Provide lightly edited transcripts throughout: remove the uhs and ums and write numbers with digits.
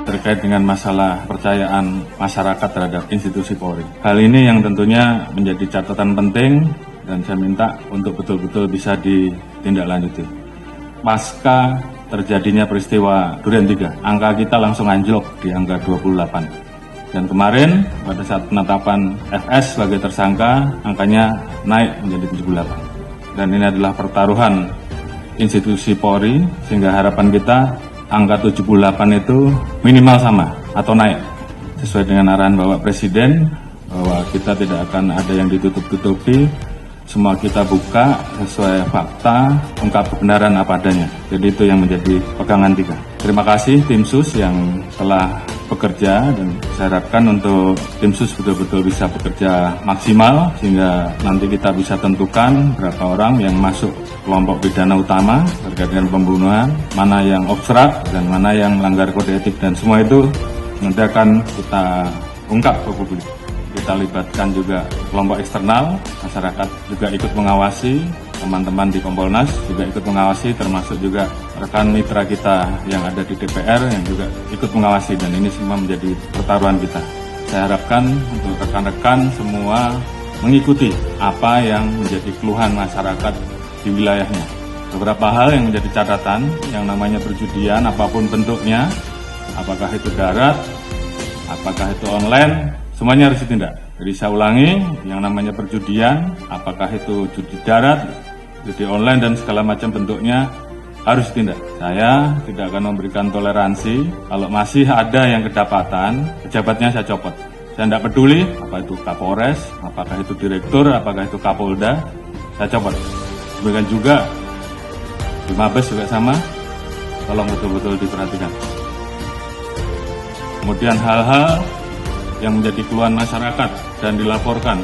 Terkait dengan masalah kepercayaan masyarakat terhadap institusi Polri. Hal ini yang tentunya menjadi catatan penting dan saya minta untuk betul-betul bisa ditindaklanjuti. Pasca terjadinya peristiwa Duren 3, angka kita langsung anjlok di angka 28. Dan kemarin pada saat penetapan FS sebagai tersangka, angkanya naik menjadi 78. Dan ini adalah pertaruhan institusi Polri, sehingga harapan kita angka 78 itu minimal sama atau naik. Sesuai dengan arahan Bapak Presiden, bahwa kita tidak akan ada yang ditutup-tutupi, semua kita buka sesuai fakta, ungkap kebenaran apa adanya. Jadi itu yang menjadi pegangan kita. Terima kasih tim sus yang telah bekerja dan saya harapkan untuk tim sus betul-betul bisa bekerja maksimal sehingga nanti kita bisa tentukan berapa orang yang masuk kelompok pidana utama terkait dengan pembunuhan, mana yang obstrak dan mana yang melanggar kode etik, dan semua itu nanti akan kita ungkap ke publik. Kita libatkan juga kelompok eksternal, masyarakat juga ikut mengawasi, teman-teman di Kompolnas juga ikut mengawasi, termasuk juga rekan mitra kita yang ada di DPR yang juga ikut mengawasi, dan ini semua menjadi pertaruhan kita. Saya harapkan untuk rekan-rekan semua mengikuti apa yang menjadi keluhan masyarakat di wilayahnya. Beberapa hal yang menjadi catatan, yang namanya perjudian apapun bentuknya, apakah itu darat, apakah itu online, semuanya harus ditindak. Jadi saya ulangi, yang namanya perjudian, apakah itu judi darat, judi online dan segala macam bentuknya harus ditindak. Saya tidak akan memberikan toleransi. Kalau masih ada yang kedapatan, pejabatnya saya copot. Saya tidak peduli apa itu Kapolres, apakah itu direktur, apakah itu Kapolda, saya copot. Demikian juga di Mabes juga sama, tolong betul-betul diperhatikan. Kemudian hal-hal yang menjadi keluhan masyarakat dan dilaporkan,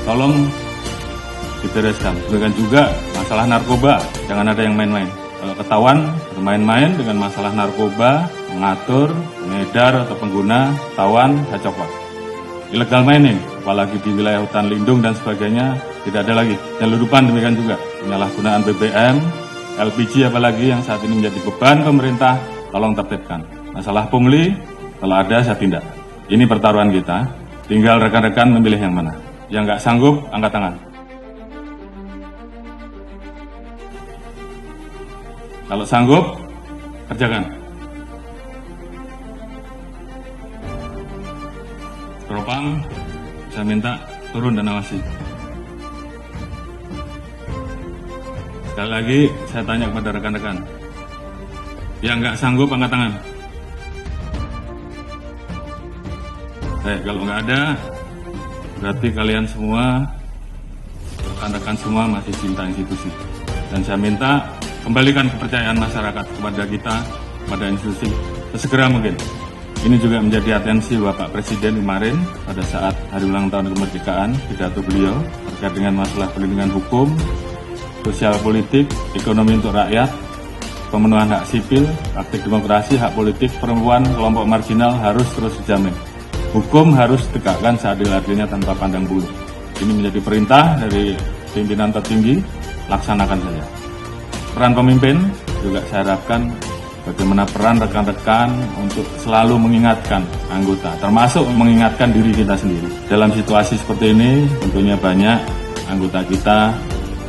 tolong dibereskan. Demikian juga masalah narkoba, jangan ada yang main-main. Kalau ketahuan bermain-main dengan masalah narkoba, mengatur, mengedar atau pengguna, ketahuan, saya copot. Illegal mining, apalagi di wilayah hutan lindung dan sebagainya, tidak ada lagi. Penyeludupan demikian juga, penyalahgunaan BBM, LPG apalagi yang saat ini menjadi beban pemerintah, tolong tertibkan. Masalah pungli, kalau ada saya tindak. Ini pertaruhan kita, tinggal rekan-rekan memilih yang mana. Yang nggak sanggup, angkat tangan. Kalau sanggup, kerjakan. Propam, saya minta turun dan awasi. Sekali lagi, saya tanya kepada rekan-rekan. Yang nggak sanggup, angkat tangan. Kalau nggak ada, berarti kalian semua, rekan-rekan semua masih cinta institusi. Dan saya minta kembalikan kepercayaan masyarakat kepada kita, kepada institusi, sesegera mungkin. Ini juga menjadi atensi Bapak Presiden kemarin pada saat hari ulang tahun kemerdekaan, pidato beliau terkait dengan masalah perlindungan hukum, sosial politik, ekonomi untuk rakyat, pemenuhan hak sipil, praktik demokrasi, hak politik, perempuan, kelompok marginal harus terus dijamin. Hukum harus ditegakkan seadil-adilnya tanpa pandang bulu. Ini menjadi perintah dari pimpinan tertinggi, laksanakan saja. Peran pemimpin juga saya harapkan bagaimana peran rekan-rekan untuk selalu mengingatkan anggota, termasuk mengingatkan diri kita sendiri. Dalam situasi seperti ini, tentunya banyak anggota kita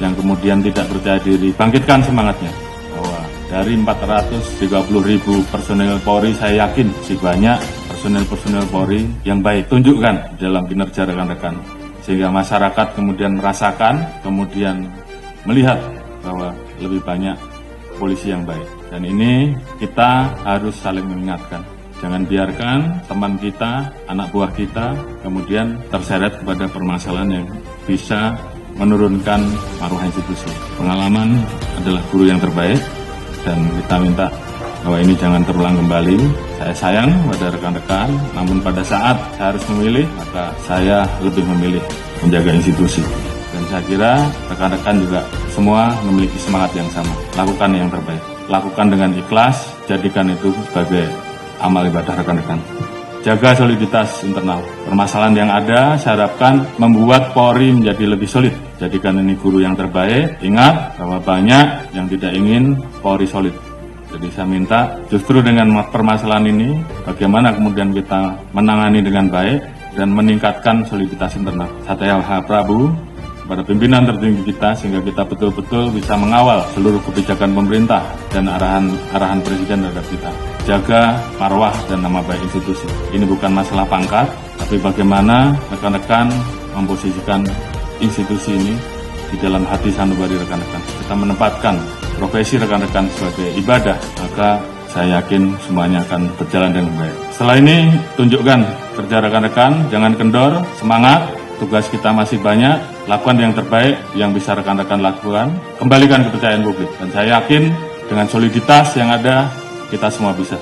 yang kemudian tidak percaya diri. Bangkitkan semangatnya, bahwa dari 430.000 personel Polri, saya yakin masih banyak personel Polri yang baik. Tunjukkan dalam kinerja rekan-rekan, sehingga masyarakat kemudian merasakan, kemudian melihat bahwa lebih banyak polisi yang baik. Dan ini kita harus saling mengingatkan. Jangan biarkan teman kita, anak buah kita, kemudian terseret kepada permasalahan yang bisa menurunkan maruah institusi. Pengalaman adalah guru yang terbaik, dan kita minta bahwa ini jangan terulang kembali. Saya sayang pada rekan-rekan, namun pada saat saya harus memilih, maka saya lebih memilih menjaga institusi. Dan saya kira rekan-rekan juga semua memiliki semangat yang sama. Lakukan yang terbaik. Lakukan dengan ikhlas, jadikan itu sebagai amal ibadah rekan-rekan. Jaga soliditas internal. Permasalahan yang ada, saya harapkan membuat Polri menjadi lebih solid. Jadikan ini guru yang terbaik. Ingat bahwa banyak yang tidak ingin Polri solid. Jadi saya minta justru dengan permasalahan ini, bagaimana kemudian kita menangani dengan baik dan meningkatkan soliditas internal. Saya Prabu kepada pimpinan tertinggi kita sehingga kita betul-betul bisa mengawal seluruh kebijakan pemerintah dan arahan Presiden terhadap kita. Jaga marwah dan nama baik institusi. Ini bukan masalah pangkat, tapi bagaimana rekan-rekan memposisikan institusi ini di dalam hati sanubari rekan-rekan. Kita menempatkan profesi rekan-rekan sebagai ibadah, maka saya yakin semuanya akan berjalan dengan baik. Setelah ini, tunjukkan kerja rekan-rekan, jangan kendor, semangat, tugas kita masih banyak, lakukan yang terbaik yang bisa rekan-rekan lakukan, kembalikan kepercayaan publik. Dan saya yakin dengan soliditas yang ada, kita semua bisa.